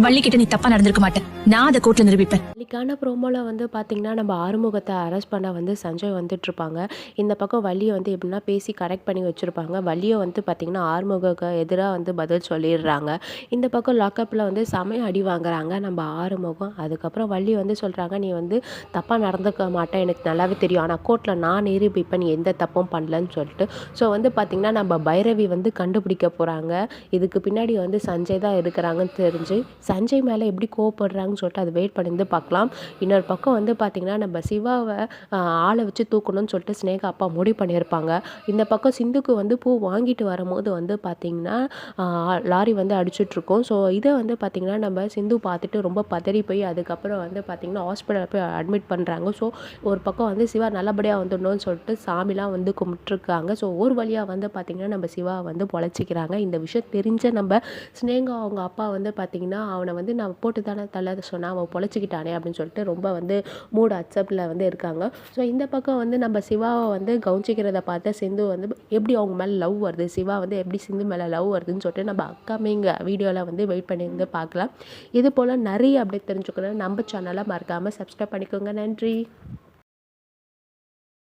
வள்ளி கிட்ட நீ தப்பா நடந்திருக்க மாட்டேன். நான் அதை கோர்ட்ல நிரூபிப்பேன். வள்ளிக்கான ப்ரோமோல பார்த்தீங்கன்னா, நம்ம ஆறுமுகத்தை அரெஸ்ட் பண்ண சஞ்சய் வந்துட்டுருப்பாங்க. இந்த பக்கம் வள்ளிய எப்படின்னா பேசி கரெக்ட் பண்ணி வச்சுருப்பாங்க. வள்ளிய பார்த்தீங்கன்னா, ஆறுமுகக்கு எதிரா பதில் சொல்லிடுறாங்க. இந்த பக்கம் லாக்கப்பில் செமையா அடி வாங்குறாங்க நம்ம ஆறுமுகம். அதுக்கப்புறம் வள்ளி சொல்கிறாங்க, நீ தப்பாக நடந்துக்க மாட்டேன் எனக்கு நல்லாவே தெரியும். ஆனால் கோர்ட்டில் நான் நிரூபிப்பேன் நீ எந்த தப்பும் பண்ணலன்னு சொல்லிட்டு. ஸோ பார்த்தீங்கன்னா, நம்ம பைரவி கண்டுபிடிக்க போகிறாங்க. இதுக்கு பின்னாடி சஞ்சய் தான் இருக்கிறாங்கன்னு தெரிஞ்சு சஞ்சய் மேலே எப்படி கோவப்படுறாங்கன்னு சொல்லிட்டு அது வெயிட் பண்ணி பார்க்கலாம். இன்னொரு பக்கம் பார்த்திங்கன்னா, நம்ம சிவாவை ஆளை வச்சு தூக்கணும்னு சொல்லிட்டு ஸ்னேகா அப்பா முடிவு பண்ணியிருப்பாங்க. இந்த பக்கம் சிந்துக்கு பூ வாங்கிட்டு வரும்போது பார்த்திங்கன்னா லாரி அடிச்சுட்ருக்கோம். ஸோ இதை பார்த்திங்கன்னா நம்ம சிந்து பார்த்துட்டு ரொம்ப பதறி போய் அதுக்கப்புறம் பார்த்திங்கன்னா ஹாஸ்பிட்டலில் போய் அட்மிட் பண்ணுறாங்க. ஸோ ஒரு பக்கம் சிவா நல்லபடியாக வந்துடணும்னு சொல்லிட்டு சாமிலாம் கும்பிட்டுருக்காங்க. ஸோ ஒரு வழியாக பார்த்திங்கன்னா நம்ம சிவா பொழைச்சிக்கிறாங்க. இந்த விஷயம் தெரிஞ்ச நம்ம ஸ்னேகா அவங்க அப்பா பார்த்திங்கன்னா அவனை நான் போட்டு தானே தள்ள சொன்னேன், அவன் பொழைச்சிக்கிட்டானே அப்படின்னு சொல்லிட்டு ரொம்ப மூட் அக்செப்டில் இருக்காங்க. ஸோ இந்த பக்கம் நம்ம சிவாவை கவனிச்சிக்கிறத பார்த்து சிந்து எப்படி அவங்க மேலே லவ் வருது, சிவா எப்படி சிந்து மேலே லவ் வருதுன்னு சொல்லிட்டு நம்ம அப்கமிங் வீடியோவில் வெயிட் பண்ணி பார்க்கலாம். இது போல் நிறைய அப்டேட் தெரிஞ்சுக்கணும் நம்ம சேனலை மறக்காமல் சப்ஸ்கிரைப் பண்ணிக்கோங்க. நன்றி.